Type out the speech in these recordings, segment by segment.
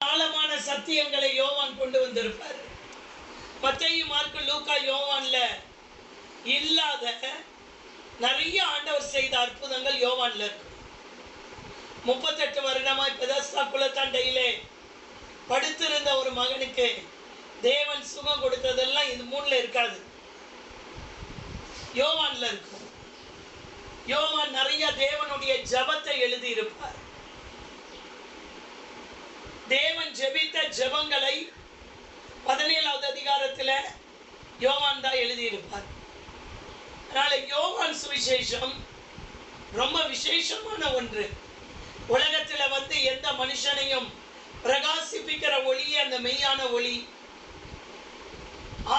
ஆழமான சத்தியங்களை யோவான் கொண்டு வந்திருப்பார். மத்தேயு, மார்க்கு, லூக்கா, யோவான்ல இல்லாத நிறைய ஆண்டவர் செய்த அற்புதங்கள் யோவான்ல இருக்கு. 38 வருடமாய் பெதஸ்தா குளத்தண்டையிலே படுத்திருந்த ஒரு மகனுக்கு தேவன் சுகம் கொடுத்ததெல்லாம் இது 3ல இருக்காது, யோவான்ல இருக்கும். யோவான் நிறைய தேவனுடைய ஜெபத்தை எழுதி இருப்பார். தேவன் ஜெபித்த ஜெபங்களை 17வது அதிகாரத்தில் யோவான் தான் எழுதியிருப்பார். அதனால யோவான் சுவிசேஷம் ரொம்ப விசேஷமான ஒன்று. உலகத்தில் எந்த மனுஷனையும் பிரகாசிப்பிக்கிற ஒளி அந்த மெய்யான ஒளி.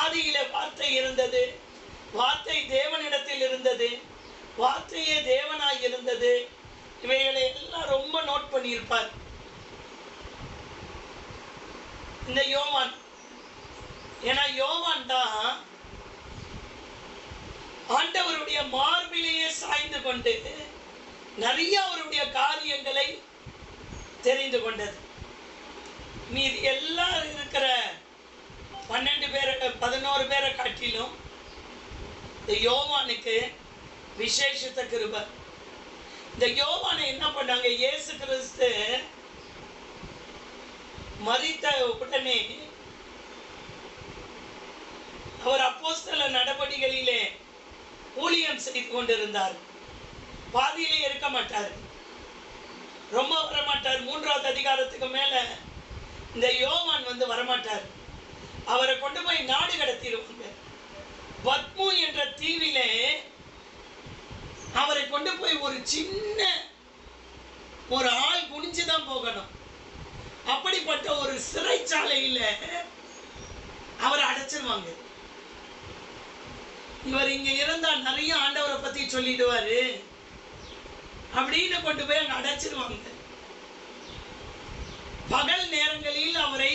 ஆதியில வார்த்தை இருந்தது, வார்த்தை தேவனிடத்தில் இருந்தது, வார்த்தையே தேவனாய் இருந்தது. இவைகளை எல்லாம் ரொம்ப நோட் பண்ணியிருப்பார் இந்த யோவான். ஏன்னா யோவான் தான் ஆண்டவருடைய மார்பிலேயே சாய்ந்து கொண்டு நிறைய அவருடைய காரியங்களை தெரிந்து கொண்டது. மீதி எல்லாரும் இருக்கிற 11 பேரை காட்டிலும் இந்த யோவானுக்கு விசேஷத்த கிருபை. இந்த யோவானை என்ன பண்ணாங்க, இயேசு கிறிஸ்து மரித்த உடனே அவர் அப்போஸ்தல நடபடிகளிலே ஊழியம் செய்து கொண்டிருந்தார். பாதியிலே இருக்க மாட்டார், ரொம்ப வரமாட்டார். 3வது அதிகாரத்துக்கு மேல இந்த யோவான் வரமாட்டார். அவரை கொண்டு போய் நாடு கடத்திடுவாங்க. பத்மு என்ற தீவிலே அவரை கொண்டு போய் ஒரு சின்ன ஒரு ஆள் குனிஞ்சுதான் போகணும். அப்படிப்பட்ட ஒரு சிறைச்சாலையில அவரை அடைச்சிருவாங்க. இவர் இங்க இருந்தா நிறைய ஆண்டவரை பத்தி சொல்லிடுவாரு அப்படின்னு கொண்டு போய் அங்க அடைச்சிருவாங்க. பகல் நேரங்களில் அவரை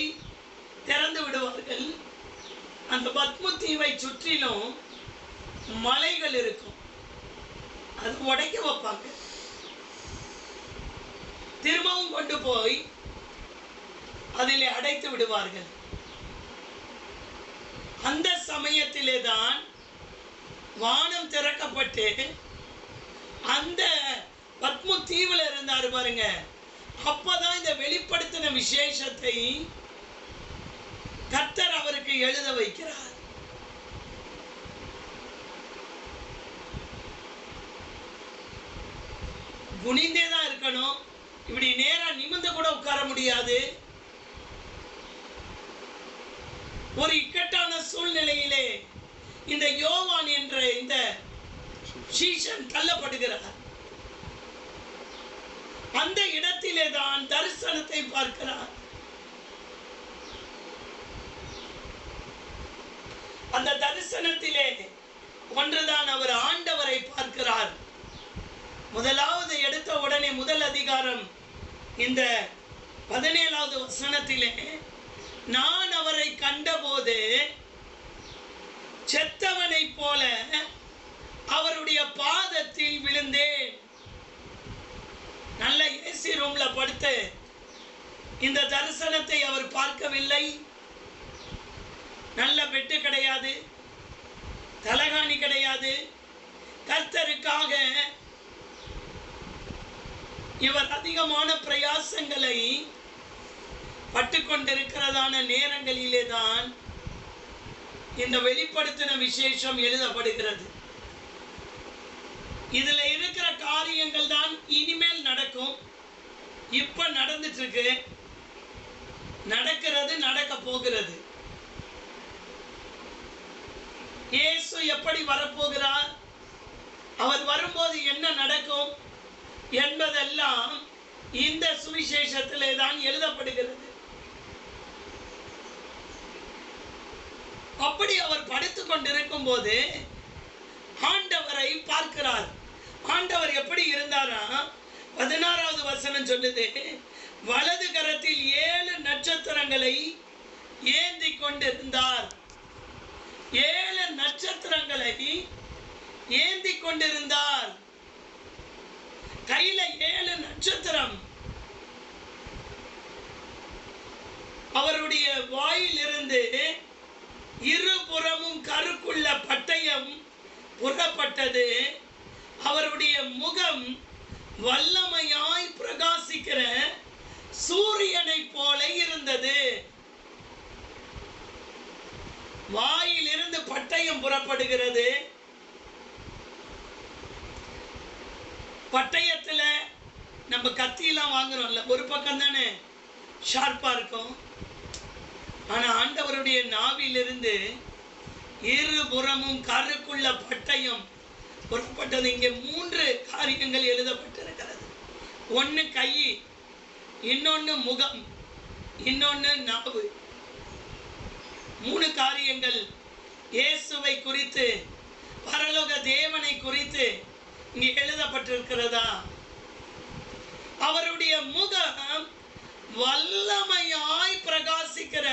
திறந்து விடுவார்கள். அந்த பத்மு தீவை சுற்றிலும் மலைகள் இருக்கும், அது உடைக்க வைப்பாங்க. திரும்பவும் கொண்டு போய் அதிலே அடைத்து விடுவார்கள். அந்த சமயத்திலே தான் வானம் திறக்கப்பட்டு அந்த பத்மு தீவுல இருந்தாரு பாருங்க, அப்பதான் இந்த வெளிப்படுத்தின விசேஷத்தை கர்த்தர் அவருக்கு எழுத வைக்கிறார். குனிந்தே தான் இருக்கணும், இப்படி நேரா நிமிர்ந்து கூட உட்கார முடியாது. ஒரு இக்கட்டான சூழ்நிலையிலே இந்த யோவான் என்ற இந்த சீஷன் தள்ளப்படுகிறார். அந்த இடத்திலே தான் தரிசனத்தை பார்க்கிறார். அந்த தரிசனத்திலே ஒன்றுதான் அவர் ஆண்டவரை பார்க்கிறார். முதலாவது எடுத்த உடனே முதல் அதிகாரம் இந்த 17வது வசனத்திலே, நான் அவரை கண்டபோது செத்தவனை போல அவருடைய பாதத்தில் விழுந்தேன். நல்ல ஏசி ரூம்ல படுத்து இந்த தரிசனத்தை அவர் பார்க்கவில்லை. நல்ல பெட்டு கிடையாது, தலகாணி கிடையாது. கர்த்தருக்காக இவர் அதிகமான பிரயாசங்களை பட்டுக்கொண்டிருக்கிறதான நேரங்களிலே தான் இந்த வெளிப்படுத்தின விசேஷம் எழுதப்படுகிறது. இதுல இருக்கிற காரியங்கள் தான் இனிமேல் நடக்கும். இப்ப நடந்துட்டு இருக்கு, நடக்கிறது, நடக்க போகிறது. இயேசு எப்படி வரப்போகிறார், அவர் வரும்போது என்ன நடக்கும் என்பதெல்லாம் இந்த சுவிசேஷத்திலே தான் எழுதப்படுகிறது. அப்படி அவர் படுத்துக் கொண்டிருக்கும் போது ஆண்டவரை பார்க்கிறார். ஆண்டவர் எப்படி இருந்தாரா, 16வது வசனம் சொல்லுது, வலது கரத்தில் 7 நட்சத்திரங்களை ஏந்தி கொண்டிருந்தார். 7 நட்சத்திரங்களை ஏந்தி கொண்டிருந்தார். கையில 7 நட்சத்திரம். அவருடைய வாயிலிருந்து இருபுறமும் கருக்குள்ள பட்டயம் புறப்பட்டது. அவருடைய முகம் வல்லமையாய் பிரகாசிக்கிற சூரியனை போல இருந்தது. வாயிலிருந்து பட்டயம் புறப்படுகிறது. பட்டயத்துல நம்ம கத்தியெல்லாம் வாங்குறோம்ல, ஒரு பக்கம் தானே ஷார்ப்பா இருக்கும். ஆனா ஆண்டவருடைய நாவிலிருந்து இருபுறமும் கருக்குள்ள பட்டயம் புறப்பட்டது. இங்கே 3 காரியங்கள் எழுதப்பட்டிருக்கிறது. ஒன்று கை, இன்னொன்று முகம், இன்னொன்று நாவு. 3 காரியங்கள் இயேசுவை குறித்து, பரலோக தேவனை குறித்து இங்கே எழுதப்பட்டிருக்கிறதா? அவருடைய முகம் வல்லமையாய் பிரகாசிக்கிற,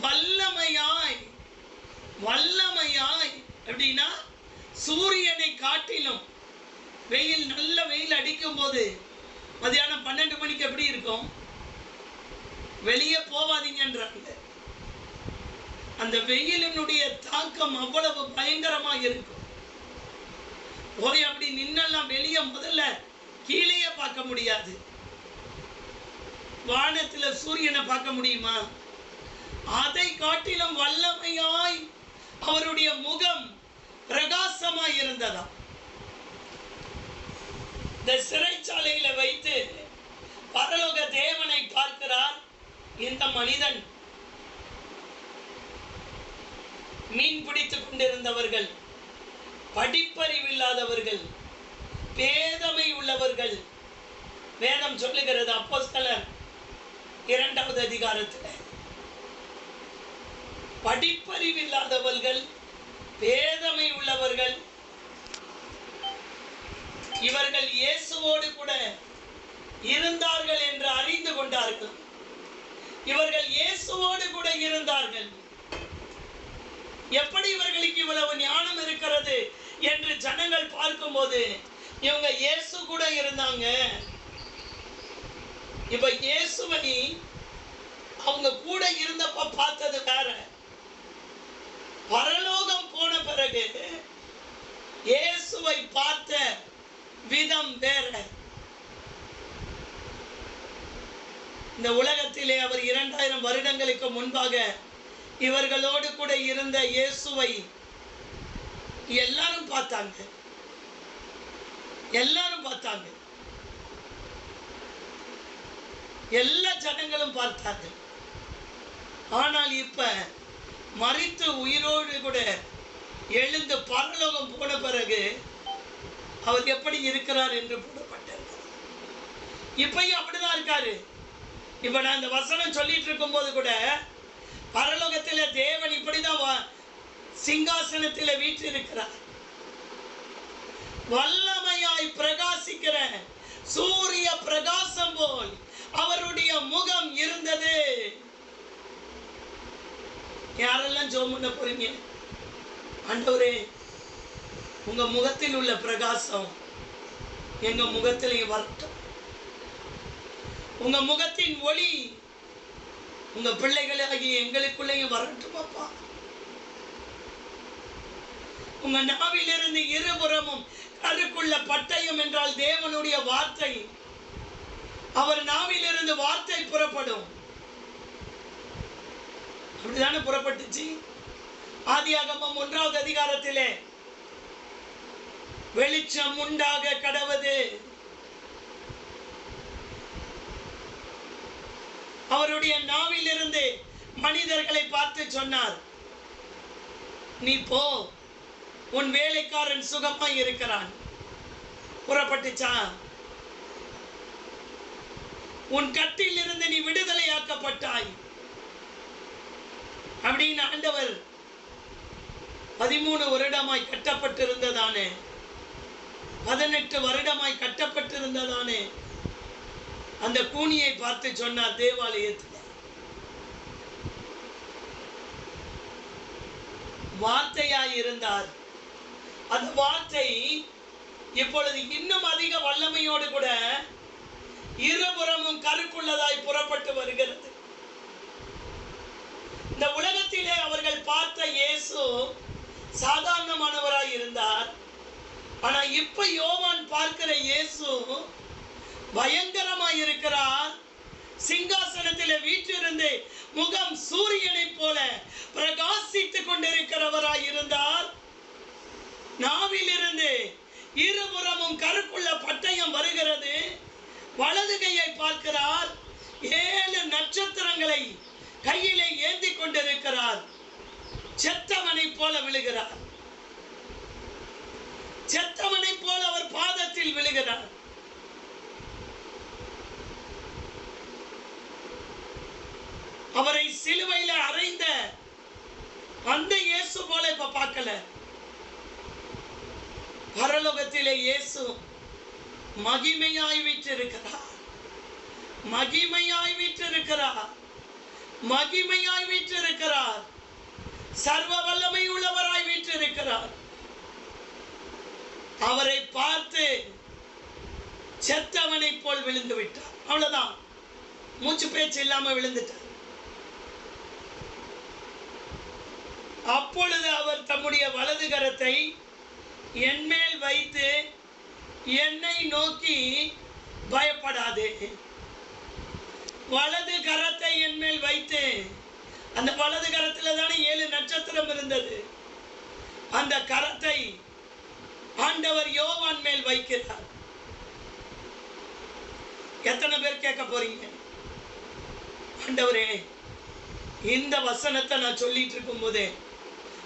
வல்லமையாய் அப்படின்னா சூரியனை காட்டிலும் வெயில், நல்ல வெயில் அடிக்கும் போது மதியானம் 12 மணிக்கு எப்படி இருக்கும்? வெளியே போவாதீங்கன்றாங்க. அந்த வெயிலினுடைய தாக்கம் அவ்வளவு பயங்கரமாக இருக்கும். போய் அப்படி நின்னெல்லாம் வெளியே முதல்ல கீழே பார்க்க முடியாது. வானத்தில் சூரியனை பார்க்க முடியுமா? அதை காட்டிலும் வல்லமையாய் அவருடைய முகம் பிரகாசமாய் இருந்ததா. இந்த சிறைச்சாலையில வைத்து பரலோக தேவனை பார்க்கிறார் இந்த மனிதன். மீன் பிடித்துக் கொண்டிருந்தவர்கள், படிப்பறிவில்லாதவர்கள், பேதமை உள்ளவர்கள். வேதம் சொல்லுகிறது அப்போஸ்தலர் 2வது அதிகாரத்தில், படிப்பறிவில்லாதவர்கள், பேதமை உள்ளவர்கள், இவர்கள் இயேசுவோடு கூட இருந்தார்கள் என்று அறிந்து கொண்டார்கள். இவர்கள் இயேசுவோடு கூட இருந்தார்கள். எப்படி இவர்களுக்கு இவ்வளவு ஞானம் இருக்கிறது என்று ஜனங்கள் பார்க்கும்போது, இவங்க இயேசு கூட இருந்தாங்க. இப்ப இயேசுவை அவங்க கூட இருந்தப்ப பார்த்தது வேற, பரலோகம் போன பிறகு இயேசுவை பார்த்த விதம் வேற. இந்த உலகத்திலே அவர் 2000 வருடங்களுக்கு முன்பாக இவர்களோடு கூட இருந்த இயேசுவை எல்லாரும் பார்த்தாங்க. எல்லா ஜனங்களும் பார்த்தாங்க. ஆனால் இப்ப மரித்து உயிரோடு கூட எழுந்து பரலோகம் போன பிறகு அவர் எப்படி இருக்கிறார் என்று போடப்பட்டார். இப்பயும் அப்படிதான் இருக்காரு. இப்ப நான் இந்த வசனம் சொல்லிட்டு இருக்கும் போது கூட பரலோகத்தில தேவன் இப்படிதான் சிங்காசனத்தில் வீற்றிருக்கிறார். வல்லமையாய் பிரகாசிக்கிற சூரிய பிரகாசம் போல் அவருடைய முகம் இருந்தது. யாரெல்லாம் ஜெபம் பண்ண போறீங்க? ஆண்டவரே, உங்க முகத்தில் உள்ள பிரகாசம் எங்க முகத்திலேயே வரட்டும். உங்க முகத்தின் ஒளி உங்க பிள்ளைகளாகிய எங்களுக்குள்ளேயும் வரட்டும் அப்பா. உங்க நாவிலிருந்து இருபுறமும் கருக்குள்ள பட்டயம் என்றால் தேவனுடைய வார்த்தை. அவர் நாவிலிருந்து வார்த்தை புறப்படும். அப்படிதானே புறப்பட்டுச்சு. ஆதியாகமம் 1வது அதிகாரத்திலே வெளிச்சம் உண்டாக கடவது. அவருடைய நாவிலிருந்து மனிதர்களை பார்த்து சொன்னார், நீ போ, உன் வேலைக்காரன் சுகமாய் இருக்கிறான். புறப்பட்டுச்சா? உன் கட்டில் இருந்து நீ விடுதலையாக்கப்பட்டாய் அப்படின்னு ஆண்டவர் 13 வருடமாய் கட்டப்பட்டிருந்ததானே, 18 வருடமாய் கட்டப்பட்டிருந்ததானே அந்த கூனியை பார்த்து சொன்னார் தேவாலயத்தில். வார்த்தையாய் இருந்தார். அந்த வார்த்தை இப்பொழுது இன்னும் அதிக வல்லமையோடு கூட இருபுறமும் கருக்குள்ளதாய் புறப்பட்டு வருகிறது. இயேசு சாதாரணமானவராய் இருந்தார். ஆனா இப்ப யோவான் பார்க்கிற இயேசு பயங்கரமாய் இருக்கிறார். சிங்காசனத்திலே வீற்றிருந்து முகம் சூரியனை போல பிரகாசித்துக் கொண்டிருக்கிறவராய் இருந்தார். நாவிலிருந்து இருபுறமும் கருக்குள்ள பட்டயம் வருகிறது. வலது கையை பார்க்கிறார். 7 நட்சத்திரங்களை கையிலே ஏந்தி கொண்டிருக்கிறார். செத்தவனை போல விழுகிறார். செத்தவனை போல அவர் பாதத்தில் விழுகிறார். அவரை சிலுவையில அறைந்த அந்த இயேசு போல இப்ப பார்க்கல. பரலோகத்திலே இயேசு மகிமையாய் வீற்றிருக்கிறார். மகிமையாய் வீற்றிருக்கிறார். மகிமையாய் வீற்றிருக்கிறார். சர்வ வல்லமை உள்ளவராய் வீற்றிருக்கிறார். அவரை பார்த்து செத்தவனை போல் விழுந்து விட்டார். அவ்வளவுதான், மூச்சு பேச்சு இல்லாம விழுந்துட்டார். அப்பொழுது அவர் தம்முடைய வலது கரத்தை என் மேல் வைத்து என்னை நோக்கி, பயப்படாதே. வலது கரத்தை என் மேல் வைத்து, அந்த வலது கரத்தில் தானே 7 நட்சத்திரம் இருந்தது. அந்த கரத்தை ஆண்டவர் யோவான் மேல் வைக்கிறார். எத்தனை பேர் கேட்க போறீங்க, ஆண்டவரே இந்த வசனத்தை நான் சொல்லிட்டு இருக்கும் போதே,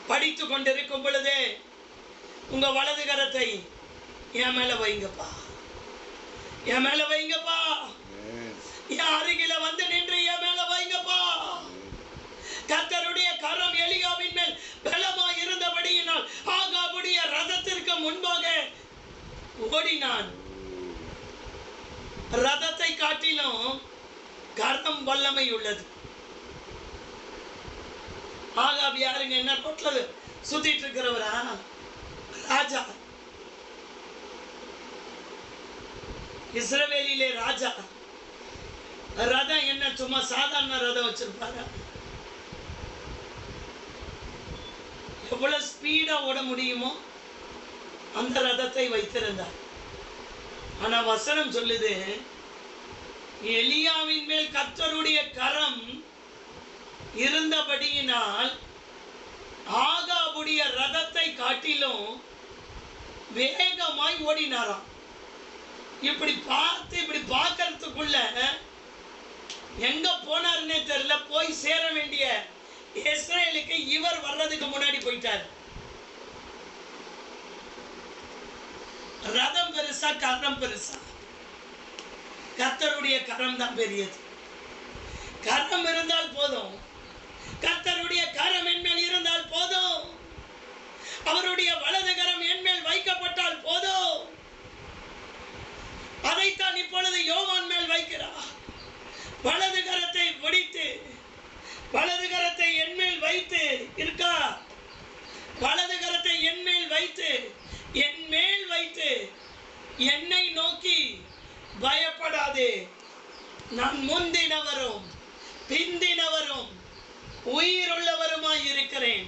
படித்து கொண்டிருக்கும் பொழுதே, உங்க வலது கரத்தை என் மேல வைங்கப்பா, என் மேல வைங்கப்பா, என் அருகில வந்து நின்று என் மேல வைங்கப்பா. கர்த்தருடைய கரம் எலியாவின் மேல் பலமா இருந்தபடியினால் ஆகாபுடைய ரதத்திற்கு முன்பாக ஓடினான். ரதத்தை காட்டிலும் கரம் வல்லமை உள்ளது. ஆகாப் யாருங்க? என்ன கொட்டல சுத்திட்டு இருக்கிறவரா? ராஜா, இஸ்ரவேலிலே ராஜா. ரதம் என்ன சும்மா சாதாரண ரதம் வச்சிருப்பாங்க? எவ்வளவு ஸ்பீடா ஓட முடியுமோ அந்த ரதத்தை வைத்திருந்தார். ஆனா வசனம் சொல்லுது, எலியாவின் மேல் கர்த்தருடைய கரம் இருந்தபடியினால் ஆகாபுடைய ரதத்தை காட்டிலும் வேகமாய் ஓடினாராம். இப்படி பார்த்து இப்படி பார்க்கறதுக்குள்ள எங்க போனாருன்னே தெரியல. போய் சேர வேண்டிய இஸ்ரேலுக்கு இவர் வர்றதுக்கு முன்னாடி போயிட்டார். ரதம் பெருசா கரம் பெருசா? கர்த்தருடைய கரம் தான் பெரியது. கரம் இருந்தால் போதும். கர்த்தருடைய கரம் என் மேல் இருந்தால் போதும். அவருடைய வலது கரம் என் மேல் வைக்கப்பட்டால் போதும். அதைத்தான் இப்பொழுது யோவான் மேல் வைக்கிறார். வலது கரத்தை பிடித்து, வலது கரத்தை என் மேல் வைத்து இருக்கா, வலது கரத்தை என் மேல் வைத்து, என் மேல் வைத்து என்னை நோக்கி, பயப்படாதே, நான் முந்தினவரும் பிந்தினவரும் உயிருள்ளவருமாய் இருக்கிறேன்.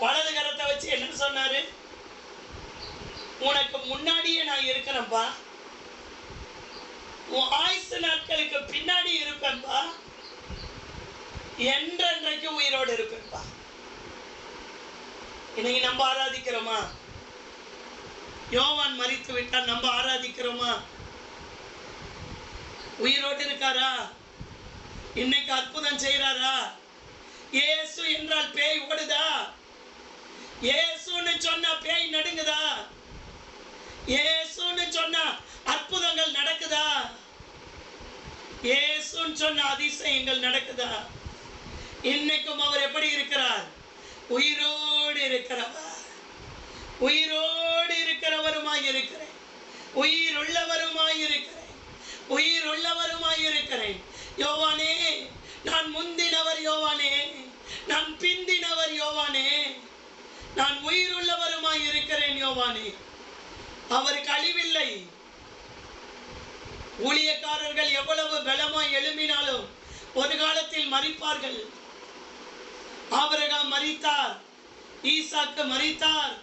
வலது கரத்தை வச்சு என்ன சொன்னாரு? உனக்கு முன்னாடியே நான் இருக்கிறேன்பா, உன் ஆயுசு நாட்களுக்கு பின்னாடி இருப்பேன்பா, என்றென்றைக்கு உயிரோடு இருப்பேன்பா. இன்னைக்கு நம்ம ஆராதிக்கிறோமா? யோவான் மரித்து விட்டால் நம்ம ஆராதிக்கிறோமா? உயிரோடு இருக்காரா? இன்னைக்கு அற்புதம் செய்யறாரா? இயேசு என்றால் பேய் ஓடுதா? இயேசுன்னு சொன்னா பேய் நடுங்குதா? இயேசுன்னு சொன்னா அற்புதங்கள் நடக்குதா? இயேசுன்னு சொன்ன அதிசயங்கள் நடக்குதா? இன்னைக்கும் அவர் எப்படி இருக்கிறார்? உயிரோடு இருக்கிறவர். உயிரோடு இருக்கிறவருமாய் இருக்கிறேன். உயிர் உள்ளவருமாய் இருக்கிறேன். உயிர் உள்ளவருமாய் இருக்கிறேன். யோவானே, நான் முந்தினவர் யோவானே, நான் பிந்தினவர் யோவானே, நான் உயிர் உள்ளவருமாய் இருக்கிறேன் யோவானே. அவருக்கு அழிவில்லை. ஊழியக்காரர்கள் எவ்வளவு பலமாய் எழும்பினாலும் ஒரு காலத்தில் மரிப்பார்கள். ஆபிரகாம் மரித்தார், ஈசாக்கு மரித்தார்,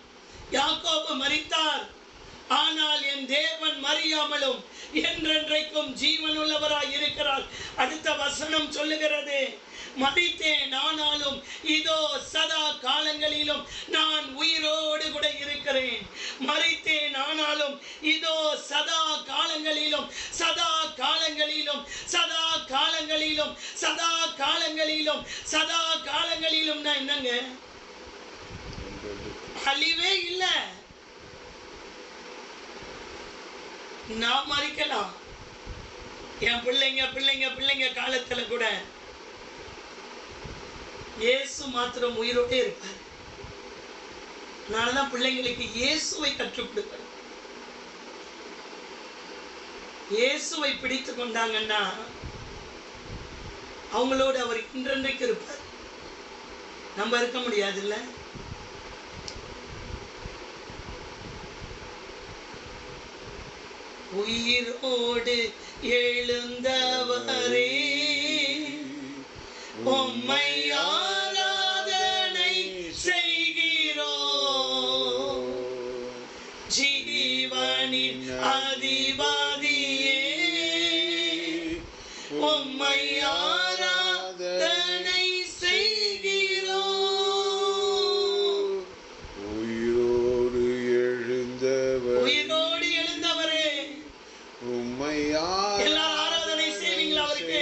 யாக்கோபு மரித்தார். ஆனால் என் தேவன் மரியாமலும் என்றென்றைக்கும் ஜீவன் உள்ளவராய் இருக்கிறார். அடுத்த வசனம் சொல்லுகிறது, மரித்தேன் ஆனாலும் இதோ சதா காலங்களிலும் நான் உயிரோடு கூட இருக்கிறேன். மரித்தேன் ஆனாலும் இதோ சதா காலங்களிலும், சதா காலங்களிலும், சதா காலங்களிலும், சதா காலங்களிலும், சதா காலங்களிலும். என்னங்க, அழிவே இல்லை. நான் மறிக்கலாம், என் பிள்ளைங்க பிள்ளைங்க பிள்ளைங்க காலத்துல கூட இயேசு மாத்திரம் உயிரோடே இருப்பார். அதனாலதான் பிள்ளைங்களுக்கு இயேசுவை கற்றுக் கொடுப்பேன். இயேசுவை பிடித்து கொண்டாங்கன்னா அவங்களோடு அவர் இன்றென்றைக்கு இருப்பார். நம்ம இருக்க முடியாதுல்ல. உயிரோடு எழுந்தவரே உம்மை ஆராதனை செய்கிறோம். ஜீவனின் அதிபதியே உம்மை ஆராதனை செய்கிறோம். உயிரோடு எழுந்தவர், உயிரோடு எழுந்தவரே உம்மை எல்லாரும் ஆராதனை செய்வீங்களா அவருக்கு?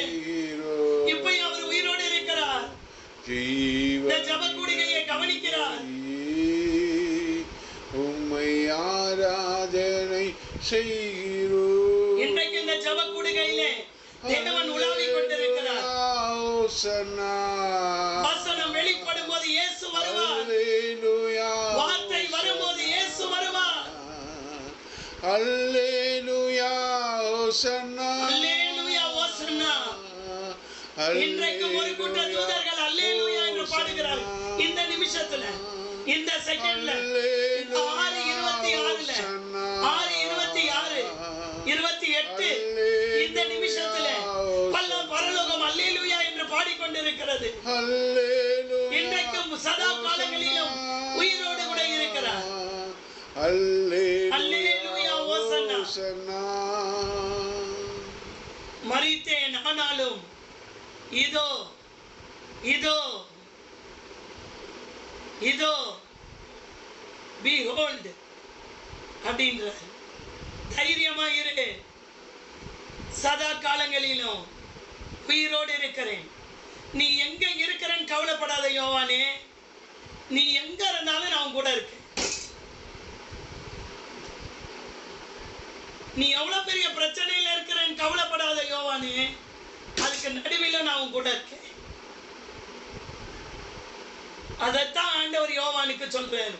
இப்ப அவர் உயிரோடு இருக்கிறார். இந்த ஜபக்கூடுகையை கவனிக்கிறார். உம்மை ஆராதனை செய்கிறோம். இன்றைக்கு இந்த ஜபக்கூடுகையிலே தேவன் உலாவிக் கொண்டிருக்கிறார். வசனம் வெளிப்படும் போது இயேசு வருவார். வார்த்தை வரும்போது இயேசு வருவார். அல்லேலூயா ஹோசன்னா, அல்லேலூயா ஹோசன்னா. இன்றைக்கு ஒரு கூட்ட தூதர்கள் அல்லேலூயா என்று பாடுகிறார். இந்த நிமிஷத்துல, இந்த செகண்ட்ல, 6:26, 6:26, 28 இந்த நிமிஷத்துல பரலோகம் அல்லேலூயா என்று பாடிக்கொண்டிருக்கிறது. இன்றைக்கும் சதா காலங்களிலும் உயிரோடு கூட இருக்கிறார். அல்லேலூயா ஹோசன்னா. மரித்தேன் ஆனாலும் இதோ இதோ இதோ behold அப்படின்ற தைரியமா இரு. சதா காலங்களிலும் உயிரோடு இருக்கிறேன். நீ எங்க இருக்கிறன்னு கவலைப்படாத யோவானே. நீ எங்க இருந்தாலும் நான் கூட இருக்கேன். நீ எவ்வளவு பெரிய பிரச்சனையில இருக்கிறேன்னு கவலைப்படாத யோவானே. அதுக்கு நடுவில் நான் கூட இருக்கேன். அதைத்தான் ஆண்டவர் யோவானுக்கு சொல்றாரு.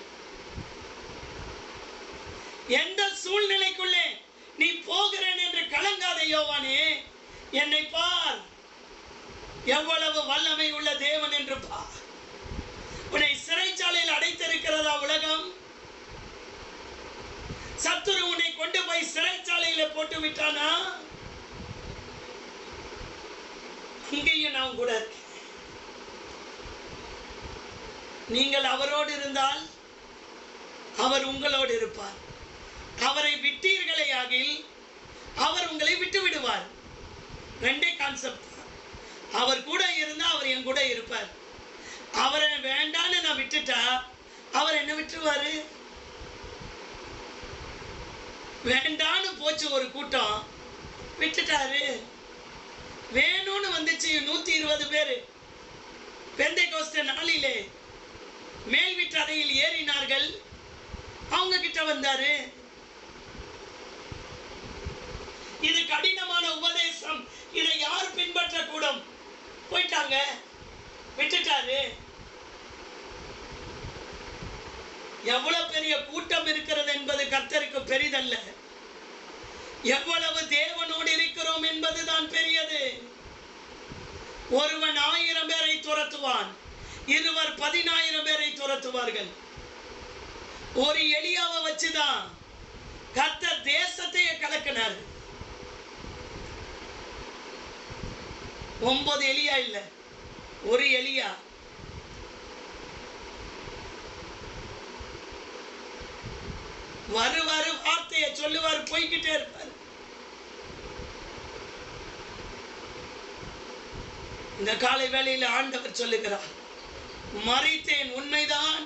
எந்த சூழ்நிலைக்குள்ளே நீ போகிறேன் என்று கலங்காத யோவானே. என்னை பார், எவ்வளவு வல்லமை உள்ள தேவன் என்று பார். உன்னை சிறைச்சாலையில் அடைத்திருக்கிறதா உலகம்? சத்துரு உன்னை கொண்டு போய் சிறைச்சாலையில போட்டு விட்டானா? இங்கேயும் நான் கூட இருக்கேன். நீங்கள் அவரோடு இருந்தால் அவர் உங்களோடு இருப்பார். அவரை விட்டீர்களே ஆகில் அவர் உங்களை விட்டு விடுவார். ரெண்டே கான்செப்ட். அவர் கூட இருந்தா அவர் என் கூட இருப்பார். அவரை வேண்டான்னு நான் விட்டுட்டா அவர் என்ன விட்டுருவாரு? வேண்டான்னு போச்சு ஒரு கூட்டம், விட்டுட்டாரு. வேணும்னு வந்துச்சு 120 பேரு. பெந்தைக்கோஸ்தே நாளிலே மேல் வீட்டு அறையில் ஏறினார்கள். அவங்க கிட்ட வந்தாரு. இது கடினமான உபதேசம், இதை யார் பின்பற்ற கூடும்? போயிட்டாங்க, விட்டுட்டாரு. எவ்வளவு பெரிய கூட்டம் இருக்கிறது என்பது கர்த்தருக்கு பெரிதல்ல. எவ்வளவு தேவனோடு இருக்கிறோம் என்பதுதான் பெரியது. ஒருவன் 1000 பேரை துரத்துவான், இருவர் 10,000 பேரை துரத்துவார்கள். ஒரு எலியாவை வச்சுதான் கர்த்தர் தேசத்தையே கலக்கினார். 9 எலியா இல்ல, ஒரு எலியா. வருவாரு, வார்த்தையை சொல்லுவார், போய்கிட்டே இருப்பார். இந்த காலை வேளையில் ஆண்டவர் சொல்லுகிறார், மரித்தேன் உண்மைதான்,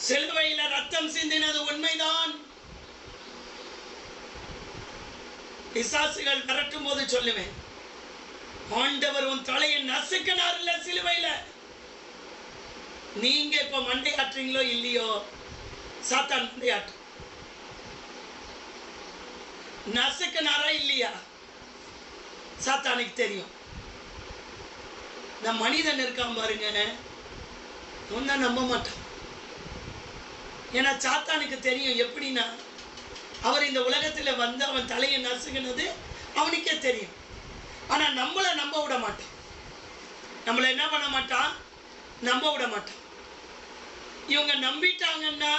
சிலுவையில ரத்தம் சிந்தினது உண்மைதான். பிசாசுகள் விரட்டும் போது சொல்லுவேன், ஆண்டவர் உன் தலையை நசுக்கினார் இல்ல சிலுவையில. நீங்க இப்ப மண்டையாற்றீங்களோ இல்லையோ, சாத்தான் மண்டையாற்று. நசுக்கினாரா இல்லையா சாத்தானுக்கு தெரியும். இந்த மனிதன் இருக்கான் பாருங்க, ஒன்னும் நம்ப மாட்டான். ஏன்னா சாத்தானுக்கு தெரியும். எப்படின்னா, அவர் இந்த உலகத்துல வந்து அவன் தலையை நசுக்கினது அவனுக்கே தெரியும். ஆனா நம்மளை நம்ப விட மாட்டான். நம்மளை என்ன பண்ண மாட்டான்? நம்ப விட மாட்டான். இவங்க நம்பிட்டாங்கன்னா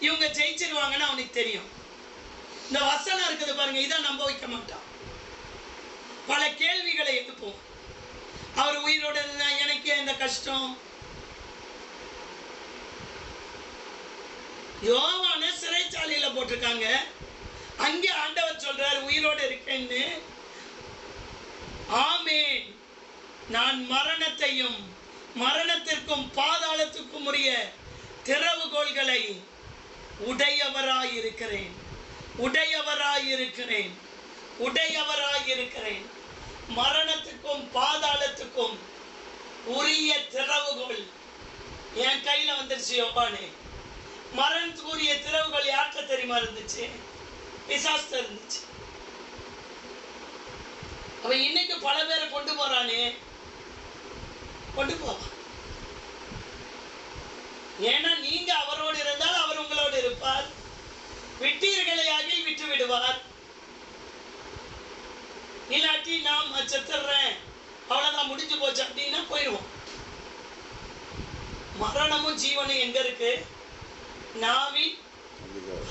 இவங்க ஜெயிச்சிருவாங்கன்னு அவனுக்கு தெரியும். இந்த வசனம் இருக்குது பாருங்க, இதான் நம்ப வைக்க மாட்டான். பல கேள்விகளை எழுப்போம். அவர் உயிரோட இருந்தா எனக்கு இந்த கஷ்டம். யோவான சிறைச்சாலையில போட்டிருக்காங்க, அங்கே ஆண்டவர் சொல்றார் உயிரோடு இருக்கேன்னு. ஆமென். நான் மரணத்தையும் மரணத்திற்கும் பாதாளத்துக்கும் உரிய திறவுகோள்களை உடையவராயிருக்கிறேன், உடையவராயிருக்கிறேன், உடையவராயிருக்கிறேன். மரணத்துக்கும் பாதாளத்துக்கும் உரிய திறவுகோள் என் கையில வந்துருச்சு. யோவானே, மரணத்துக்குரிய திறவுகள் யார்கிட்ட தெரியுமா இருந்துச்சு? பிசாசுட்ட இருந்துச்சு. அவன் இன்னைக்கு பல பேரை கொண்டு போறானே, கொண்டு போவான். ஏன்னா நீங்க அவரோடு இருந்தால் அவர் உங்களோடு இருப்பார். விட்டீர்களையாகி விட்டு விடுவார். இல்லாட்டி நான் செத்துறேன் அவ்வளவுதான் முடிஞ்சு போச்சு அப்படின்னா போயிடுவோம். மரணமும் ஜீவனும் எங்க இருக்கு? நாவின்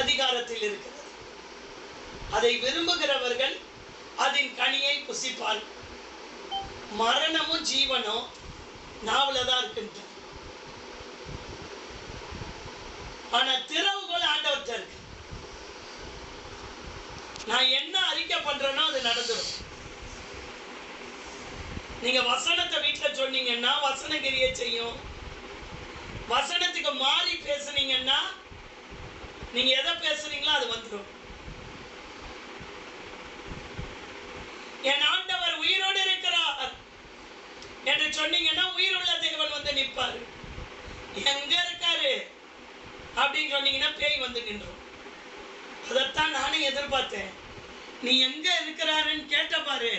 அதிகாரத்தில் இருக்கிறது. அதை விரும்புகிறவர்கள் அதன் கனியை புசிப்பார். மரணமும் ஜீவனும் நாவலதான் இருக்கின்ற. ஆனா திறவுகோல் ஆண்டவர்கிட்ட இருக்கு. நான் என்ன அறிக்கை பண்றேனோ அது நடந்துடும். நீங்க வசனத்தை வீட்டுல சொன்னீங்கன்னா வசனகிரியை செய்யும். வசனத்துக்கு மாறி பேசுனீங்கன்னா நீங்க எதை பேசுறீங்களோ அது வந்துடும். என் ஆண்டவர் உயிரோடு இருக்கிறார் என்று சொன்னீங்கன்னா உயிருள்ள தேவன் வந்து நிற்பாரு. எங்க இருக்காரு அப்படின்னு சொன்னீங்கன்னா பேய் வந்து நின்றோம். அதைத்தான் நானே எதிர்பார்த்தேன். நீ எங்க இருக்கிறாருன்னு கேட்ட பாரு,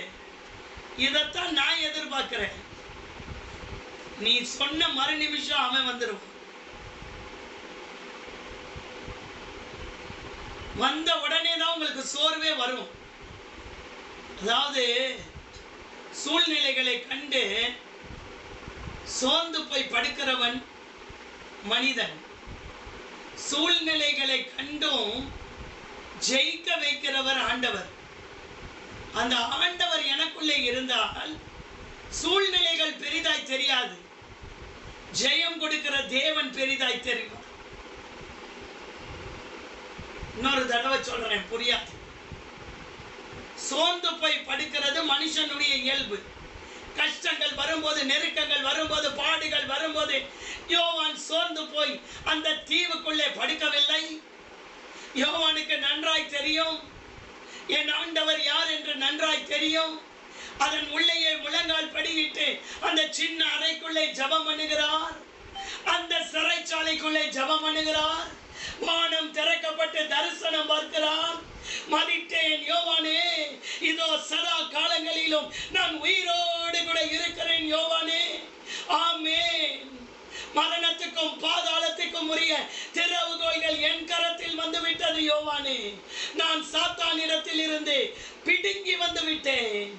இதைத்தான் நான் எதிர்பார்க்கிறேன். நீ சொன்ன மறு நிமிஷம் அவன் வந்துடும். வந்த உடனே தான் உங்களுக்கு சோர்வே வரும். அதாவது சூழ்நிலைகளை கண்டு சோர்ந்து போய் படுக்கிறவன் மனிதன். சூழ்நிலைகளை கண்டும் ஜெயிக்க வைக்கிறவர் ஆண்டவர். அந்த ஆண்டவர் எனக்குள்ளே இருந்தால் சூழ்நிலைகள் பெரிதாய் தெரியாது. ஜெயம் கொடுக்கிற தேவன் பெரிதாய் தெரியும். இன்னொரு தடவை சொல்றேன், புரியாது. சோர்ந்து போய் படுக்கிறது மனுஷனுடைய இயல்பு. கஷ்டங்கள் வரும்போது, நெருக்கங்கள் வரும்போது, பாடுகள் வரும்போது யோவான் சோர்ந்து போய் அந்த தீவுக்குள்ளே படுக்கவில்லை. யோவானுக்கு நன்றாய் தெரியும் என் ஆண்டவர் யார் என்று நன்றாய் தெரியும். அதன் உள்ளேயே முழங்கால் படியிட்டு அந்த சின்ன அறைக்குள்ளே ஜெபம் பண்ணுகிறார். அந்த சிறைச்சாலைக்குள்ளே ஜெபம் பண்ணுகிறார். வானம் திறக்கப்பட்டு தரிசனம் பார்க்கிறார். மதித்தேன் யோவானே, இதோ சதா காலங்களிலும் நான் உயிரோடு கூட இருக்கிறேன் யோவானே. ஆமென். மரணத்துக்கும் பாதாளத்துக்கும் உரிய திறவுகோல்கள் என் கரத்தில் வந்து விட்டது யோவானே. நான் சாத்தானிடத்தில் இருந்து பிடுங்கி வந்து விட்டேன்.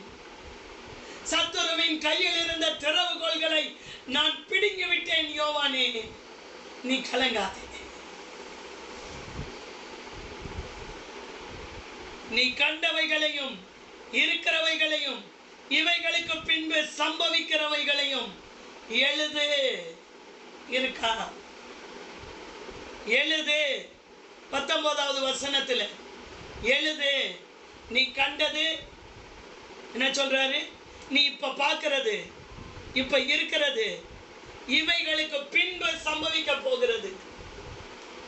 சத்துருவின் கையில் இருந்த திறவுகோல்களை நான் பிடுங்கி விட்டேன் யோவானே. நீ கலங்காதே. நீ கண்டவைகளையும் இருக்கிறவைகளையும் இவைகளுக்கு பின்பு சம்பவிக்கிறவைகளையும் எழுது. இருக்கா? எழுது. 19வது வசனத்துல எழுது, நீ கண்டது என்ன சொல்றாரு, நீ இப்ப பார்க்கிறது, இப்ப இருக்கிறது, இவைகளுக்கு பின்பு சம்பவிக்க போகிறது.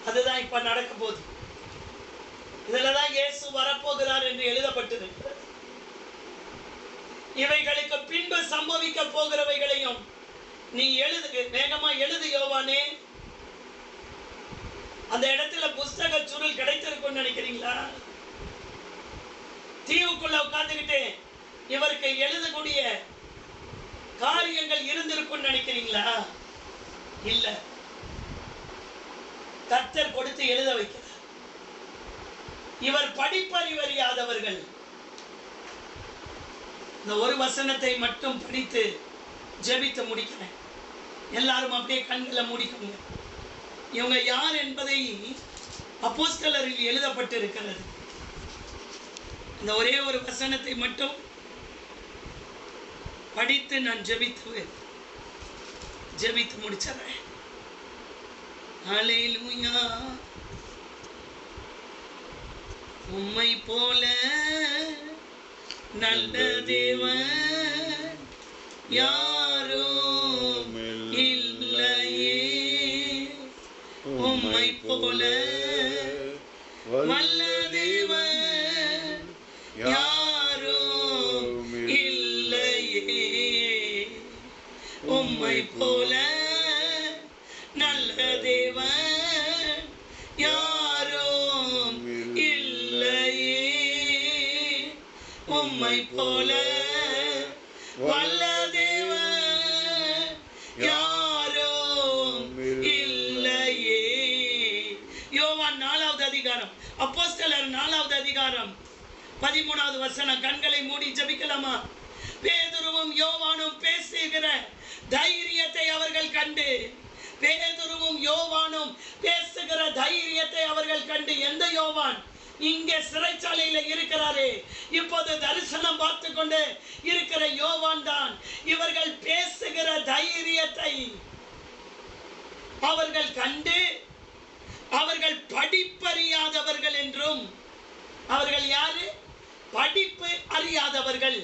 அதுதான் இப்ப நடக்க போகுது. இதுலதான் இயேசு வரப்போகிறார் என்று எழுதப்பட்டிருக்கிறது. இவைகளுக்கு பின்பு சம்பவிக்க போகிறவைகளையும் நீ எழுது, வேகமா எழுது யோவானே. அந்த இடத்துல புஸ்தக சுருள் கிடைத்திருக்கும் நினைக்கிறீங்களா? தீவுக்குள்ள உட்கார்ந்துகிட்டு இவருக்கு எழுதக்கூடிய காரியங்கள் இருந்திருக்கும் நினைக்கிறீங்களா? இல்ல, கர்த்தர் கொடுத்து எழுத வைக்கிறார். இவர் படிப்பறிவறியாதவர்கள். இந்த ஒரு வசனத்தை மட்டும் படித்து ஜெபித்து முடிக்கிறேன். எல்லாரும் அப்படியே கண்களை மூடிக்கோங்க. இவங்க யார் என்பதை அப்போஸ்தலரில் எழுதப்பட்டிருக்கிறது. இந்த ஒரே ஒரு வசனத்தை மட்டும் படித்து நான் ஜெபித்து முடிச்சறேன். ஹல்லேலூயா. உம்மை போல நல்ல தேவன் யாரும் இல்லையே, உம்மை போல வல்ல தேவன் யாரும் இல்லையே, உம்மை போல நல்ல தேவன் யாரும் இல்லையே, உம்மை போல வல்ல தேவன் யாரும் இல்லையே. யோவான் 4வது அதிகாரம், அப்போஸ்தலர் 4வது அதிகாரம் 13வது வசனம். கண்களை மூடி ஜெபிக்கலாமா? பேதுருவும் யோவானும் பேசுகிற தைரியத்தை அவர்கள் கண்டு, பேதுருவும் யோவானும் பேசுகிற தைரியத்தை அவர்கள் கண்டு, எந்த யோவான்? இங்கே சிறைச்சாலையில இருக்கிறாரே, இப்போது தரிசனம் பார்த்து கொண்டு இருக்கிற யோவான் தான். இவர்கள் பேசுகிற தைரியத்தை அவர்கள் கண்டு, அவர்கள் படிப்பறியாதவர்கள் என்றும், அவர்கள் யாரு? படிப்பு அறியாதவர்கள்.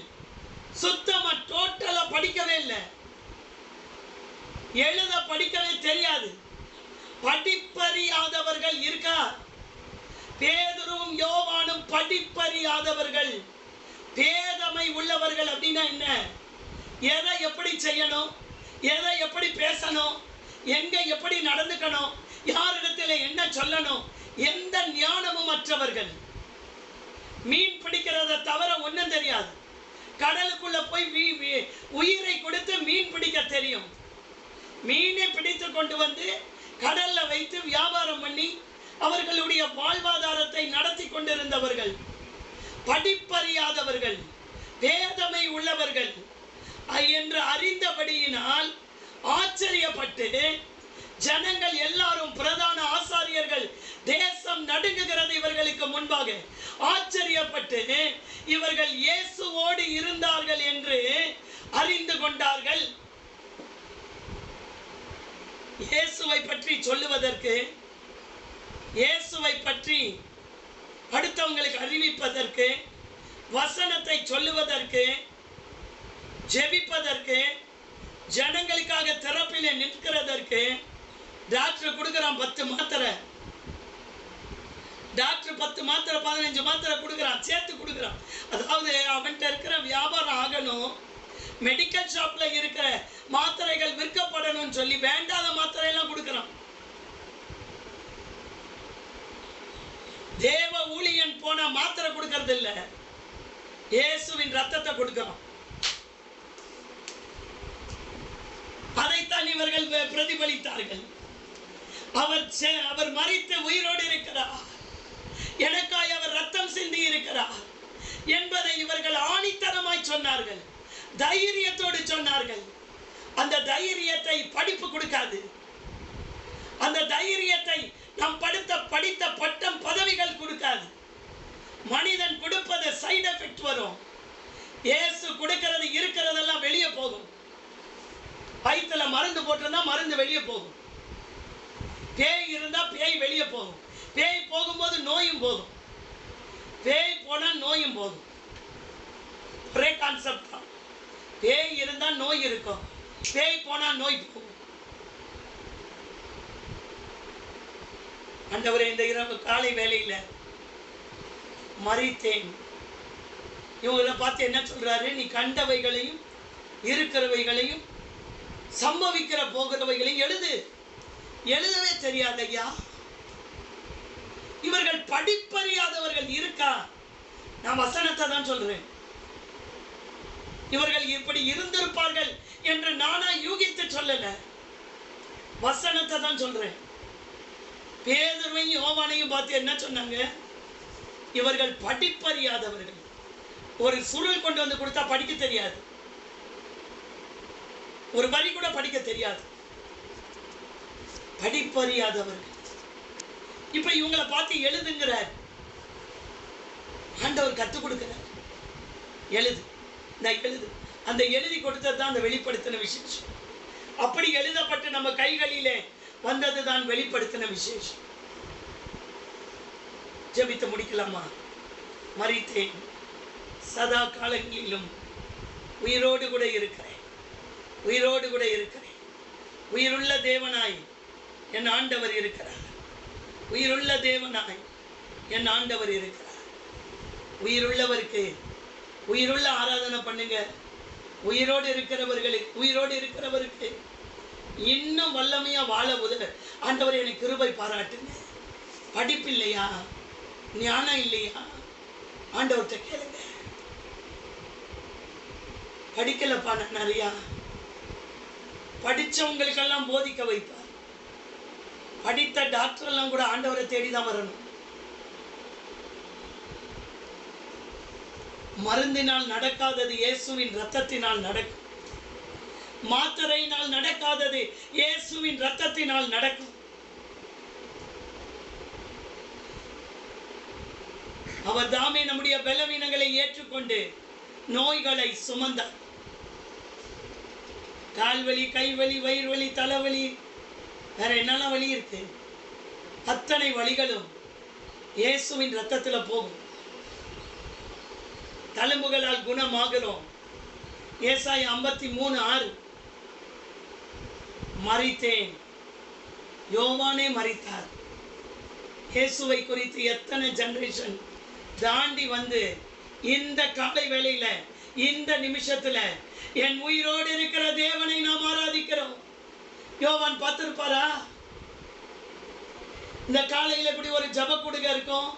சுத்தமா டோட்டலா படிக்கவே இல்லை, எழுத படிக்கவே தெரியாது. படிப்பறியாதவர்கள் இருக்கா? பேதுருவும் யோவானும் படிப்பறியாதவர்கள், பேதமை உள்ளவர்கள். அப்படின்னா என்ன? எதை எப்படி செய்யணும், எதை எப்படி பேசணும், எங்க எப்படி நடந்துக்கணும், யாரிடத்தில் என்ன சொல்லணும், எந்த ஞானமும் அற்றவர்கள். மீன் பிடிக்கிறத தவிர ஒன்றும் தெரியாது. கடலுக்குள்ள போய் உயிரை கொடுத்து மீன் பிடிக்க தெரியும். மீனை பிடித்து கொண்டு வந்து கடல்ல வைத்து வியாபாரம் பண்ணி அவர்களுடைய வாழ்வாதாரத்தை நடத்தி கொண்டிருந்தவர்கள். படிப்பறியாதவர்கள், வேதமை உள்ளவர்கள் என்று அறிந்தபடியினால் ஆச்சரியப்பட்டு ஜனங்கள் எல்லாரும், பிரதான ஆசாரியர்கள், தேசம் நடுங்குகிறது இவர்களுக்கு முன்பாக. ஆச்சரியப்பட்டு இவர்கள் இயேசுவோடு இருந்தார்கள் என்று அறிந்து கொண்டார்கள். இயேசுவை பற்றி சொல்லுவதற்கு, இயேசுவை பற்றி அடுத்தவங்களுக்கு அறிவிப்பதற்கு, வசனத்தை சொல்லுவதற்கு, ஜெபிப்பதற்கு, ஜனங்களுக்காக திறப்பிலே நிற்கிறதற்கு டாக்டர் கொடுக்குறான் 10 மாத்திரை. டாக்டர் 10 மாத்திரை 15 மாத்திரை கொடுக்குறான், சேர்த்து கொடுக்குறான். அதாவது அவன்கிட்ட இருக்கிற வியாபாரம் ஆகணும், மெடிக்கல் ஷாப்ல இருக்கிற மாத்திரைகள் விற்கப்படணும்னு சொல்லி வேண்டாத மாத்திரை எல்லாம் கொடுக்குறான். தேவ ஊழியன் போன மாத்திரை கொடுக்கறது இல்ல, இயேசுவின் ரத்தத்தை கொடுக்கிறான். அதைத்தான் இவர்கள் பிரதிபலித்தார்கள். அவர் மரித்து உயிரோடு இருக்கிறார், எனக்காய் அவர் ரத்தம் சிந்தி இருக்கிறார் என்பதை இவர்கள் ஆணித்தனமாய் சொன்னார்கள், தைரியத்தோடு சொன்னார்கள். அந்த தைரியத்தை படிப்பு கொடுக்காது. அந்த தைரியத்தை நாம் படித்த பட்டம் பதவிகள் கொடுக்காது. மனிதன் கொடுப்பது சைடு எஃபெக்ட் வரும். இயேசு கொடுக்கிறது இருக்கிறதெல்லாம் வெளியே போகும். வயிற்றுல மருந்து போட்டிருந்தா மருந்து வெளியே போகும், பேய் இருந்தா பேய் வெளியே போகும். பேய் போகும்போது நோயும் போகும். பேய் போனா நோயும் போகும். ஒரே கான்செப்ட் தான். பேய் இருந்தா நோய் இருக்கும், பேய் போனா நோய் போகும். ஆண்டவரே, இந்த இரவு காலை வேளையில மரித்தேன். இவங்களை பார்த்து என்ன சொல்றாரு? நீ கண்டவைகளையும் இருக்கிறவைகளையும் சம்பவிக்கிற போகிறவைகளையும் எழுது. எழுதவே தெரியாது ஐயா. இவர்கள் படிப்பறியாதவர்கள் இருக்கா? நான் வசனத்தை தான் சொல்றேன். இவர்கள் இப்படி இருந்திருப்பார்கள் என்று நானா யூகித்து சொல்லல, வசனத்தை தான் சொல்றேன். பேதுருவையும் யோவானையும் பார்த்து என்ன சொன்னாங்க? இவர்கள் படிப்பறியாதவர்கள். ஒரு சுருள் கொண்டு வந்து கொடுத்தா படிக்க தெரியாது, ஒரு வரி கூட படிக்க தெரியாது. படிப்பறியாதவர்கள். இப்ப இவங்களை பார்த்து எழுதுங்கிறார் ஆண்டவர், கற்றுக் கொடுக்கிறார். எழுது, எழுது. அந்த எழுதி கொடுத்தது தான் அந்த வெளிப்படுத்தின விசேஷம். அப்படி எழுதப்பட்டு நம்ம கைகளிலே வந்தது தான் வெளிப்படுத்தின விசேஷம். ஜெபித்து முடிக்கலாமா? மரித்தேன், சதா காலங்களிலும் உயிரோடு கூட இருக்கிறேன், உயிரோடு கூட இருக்கிறேன். உயிருள்ள தேவனாய் என் ஆண்டவர் இருக்கிறார். உயிருள்ள தேவனாய் என் ஆண்டவர் இருக்கிறார். உயிருள்ளவருக்கு உயிருள்ள ஆராதனை பண்ணுங்க. உயிரோடு இருக்கிறவருக்கு இன்னும் வல்லமையா வாழ உதவ ஆண்டவர் எனக்கு கிருபை பாராட்டுங்க. படிப்பு இல்லையா, ஞானம் இல்லையா, ஆண்டவர்கிட்ட கேளுங்க. படிக்கலப்பா, நான் நிறையா படிச்சவங்களுக்கெல்லாம் போதிக்க வைப்பார். படித்த டாக்டர் எல்லாம் கூட ஆண்டவரை தேடிதான் வரணும். மருந்தினால் நடக்காதது இயேசுவின் இரத்தத்தினால் நடக்கும். மாத்திரையினால் நடக்காதது இயேசுவின் இரத்தத்தினால் நடக்கும். அவர் தாமே நம்முடைய பலவீனங்களை ஏற்றுக்கொண்டு நோய்களை சுமந்தார். கால்வலி, கைவலி, வயிறு வலி, தலைவலி, வேற என்னெல்லாம் வலி இருக்கு, அத்தனை வலிகளும் இயேசுவின் இரத்தத்துல போகும். தழும்புகளால் குணமாகிறோம். ஏசாயா 53:6. மரித்தேன், யோவானே மரித்தார். இயேசுவை குறித்து எத்தனை ஜெனரேஷன் தாண்டி வந்து இந்த காலை வேளையில இந்த நிமிஷத்துல என் உயிரோடு இருக்கிற தேவனை நாம் ஆராதிக்கிறோம். யோவான் பார்த்திருப்பாரா? இந்த காலையில இப்படி ஒரு ஜப கொடுக்க இருக்கும்,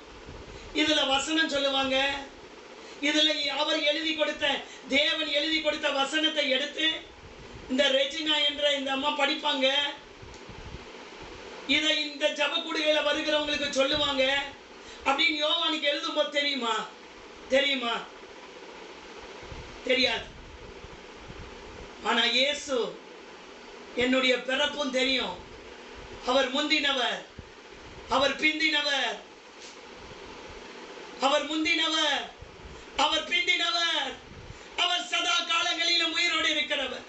இதுல வசனம் சொல்லுவாங்க. இதுல அவர் எழுதி கொடுத்த, தேவன் எழுதி கொடுத்த வசனத்தை எடுத்து இந்த ரெஜினா என்ற இந்த அம்மா படிப்பாங்க. இதை இந்த ஜப கூடுகையில வருகிறவங்களுக்கு சொல்லுவாங்க. அப்படின்னு யோவானுக்கு எழுதும்போது தெரியுமா? தெரியுமா? தெரியாது. ஆனா இயேசு என்னுடைய பிறப்பும் தெரியும். அவர் முந்தினவர், அவர் பிந்தினவர், அவர் முந்தினவர், அவர் பிந்தினவர், அவர் சதா காலங்களிலும் உயிரோடு இருக்கிறவர்,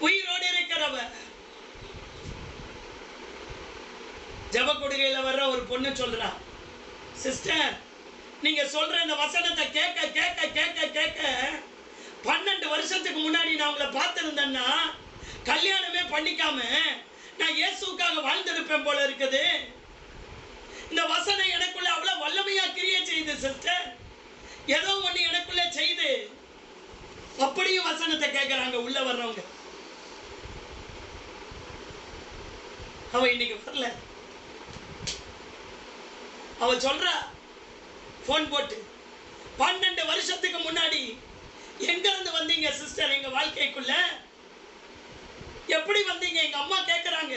உயிரோடு இருக்கிறவர். ஜப கொடுகையில வர்ற ஒரு பொண்ணு சொல்றா, சிஸ்டர், நீங்க சொல்ற இந்த வசனத்தை கேட்க கேட்க கேட்க கேட்க 12 வருஷத்துக்கு முன்னாடி நான் உங்களை பார்த்திருந்தேன்னா கல்யாணமே பண்ணிக்காம நான் இயேசுக்காக வாழ்ந்திருப்பேன் போல இருக்குது. இந்த வசனம் எனக்குள்ள அவ்வளவு வல்லமையா கிரியை செய்து சிஸ்டர், ஏதோ ஒண்ணு எனக்குள்ள செய்து. அப்படியும் வசனத்தை கேட்கிறாங்க உள்ள வர்றவங்க. அவ இன்னைக்கு வரல. அவ சொல்றா போன் போட்டு, 12 வருஷத்துக்கு முன்னாடி எங்க இருந்து வந்தீங்க சிஸ்டர் எங்க வாழ்க்கைக்குள்ள? எப்படி வந்தீங்க? எங்க அம்மா கேட்கறாங்க,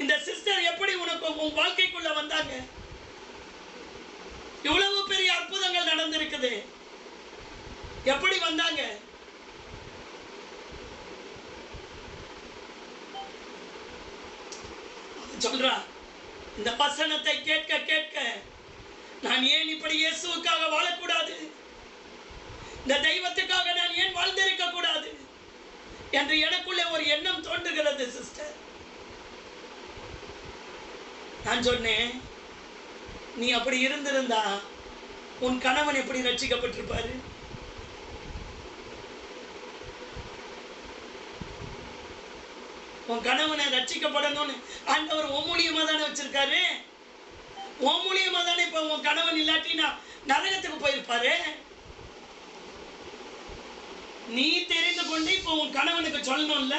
இந்த சிஸ்டர் எப்படி உனக்கு உன் வாழ்க்கைக்குள்ள வந்தாங்க? இவ்வளவு பெரிய அற்புதங்கள் நடந்திருக்குது, எப்படி வந்தாங்க? சொல்றா, இந்த வசனத்தை கேட்க கேட்க நான் ஏன் இப்படி இயேசுவுக்காக வாழக்கூடாது, இந்த தெய்வத்துக்காக நான் ஏன் வாழ்ந்திருக்க கூடாது என்று எனக்குள்ளே ஒரு எண்ணம் தோன்றுகிறது சிஸ்டர். நான் சொன்னேன், நீ அப்படி இருந்திருந்தா உன் கணவன் எப்படி ரட்சிக்கப்பட்டிருப்பாரு? உன் கணவனை ரட்சிக்கப்படணும்னு ஆண்டவர் உன் மூலியமா தானே வச்சிருக்காரு. உன் மூலியமா தானே இப்ப உன் கணவன் இல்லாட்டினா நரகத்துக்கு போயிருப்பாரு. நீ தெரிந்து கொண்டு இப்ப உன் கணவனுக்கு சொல்லணும்ல.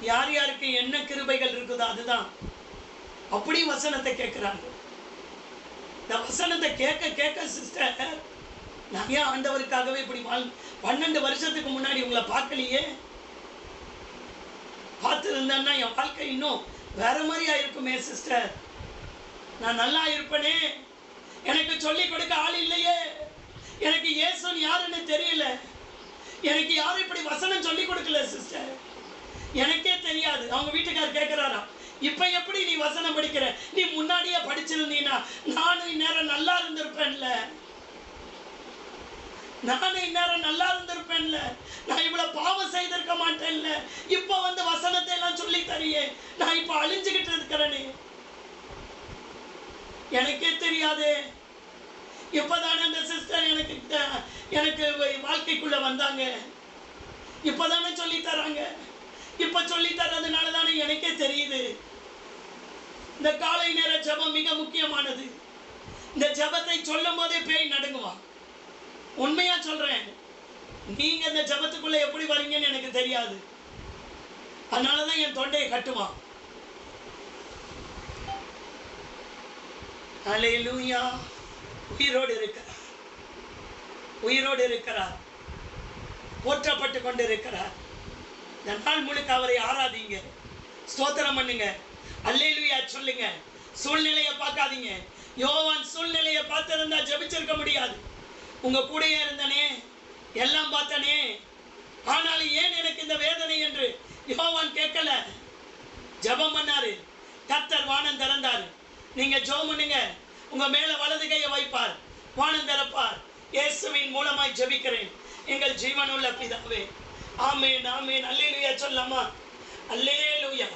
யார் யாருக்கு என்ன கிருபைகள் இருக்குதோ அதுதான் அப்படி வசனத்தை கேட்கிறாங்க. இந்த வசனத்தை கேட்க கேட்க சிஸ்டர், நான் ஏன் ஆண்டவருக்காகவே இப்படி 12 வருஷத்துக்கு முன்னாடி உங்களை பார்க்கலையே, பார்த்து இருந்தேன்னா என் வாழ்க்கை இன்னும் வேற மாதிரி ஆயிருக்குமே சிஸ்டர், நான் நல்லா இருப்பேனே, எனக்கு சொல்லிக் கொடுக்க ஆள் இல்லையே, எனக்கு இயேசுன்னு யாருன்னு தெரியல, எனக்கு யாரும் இப்படி வசனம் சொல்லிக் கொடுக்கல சிஸ்டர், எனக்கே தெரியாது. அவங்க வீட்டுக்காரர் கேட்கிறாராம், இப்ப எப்படி நீ வசனம் படிக்கிற, நீ முன்னாடியே படிச்சிருந்தீன்னா நானும் இந்நேரம் நல்லா இருந்திருப்பேன்ல, நானும் இந்நேரம் நல்லா இருந்திருப்பேன்ல, நான் இவ்வளவு பாவம் செய்திருக்க மாட்டேன்ல, இப்ப வந்து வசனத்தை எல்லாம் சொல்லி தரியே, நான் இப்ப அழிஞ்சுகிட்டு இருக்கிறேனே, எனக்கே தெரியாது. இப்பதானே அந்த சிஸ்டர் எனக்கு வாழ்க்கைக்குள்ள வந்தாங்க, இப்பதானே சொல்லி தராங்க, இப்ப சொல்லி தரதுனால தானே எனக்கே தெரியுது. இந்த காலை நேர ஜெபம் மிக முக்கியமானது. இந்த ஜெபத்தை சொல்லும் போதே பேய் நடுங்குவான். உண்மையா சொல்றேன், நீங்க இந்த ஜெபத்துக்குள்ள எப்படி வரீங்கன்னு எனக்கு தெரியாது, அதனாலதான் என் தொண்டையை கட்டுவான். அல்லேலூயா. உயிரோடு இருக்கிறார், உயிரோடு இருக்கிறார், போற்றப்பட்டு கொண்டு இருக்கிறார். இந்த நாள் முழுக்க அவரை ஆராதிங்க, ஸ்தோத்திரம் பண்ணுங்க, அல்லேலூயா சொல்லுங்க. சூழ்நிலையை பார்க்காதீங்க. யோவான் சூழ்நிலையை பார்த்திருந்தா ஜெபிச்சிருக்க முடியாது. உங்க கூடயே இருந்தனே, எல்லாம் பார்த்தனே, ஆனாலும் ஏன் எனக்கு இந்த வேதனை என்று யோவான் கேட்கல. ஜெபம் பண்ணாரு, கர்த்தர் வானம் திறந்தாரு. நீங்க ஜெபம் பண்ணுங்க, உங்க மேல வலது கையை வைப்பார், வானம் திறப்பார். இயேசுவின் மூலமாய் ஜெபிக்கிறேன் எங்கள் ஜீவனுள்ள பிதாவே. ஆமென், ஆமென். அல்லேலூயா சொல்லாமா? அல்லேலூயா.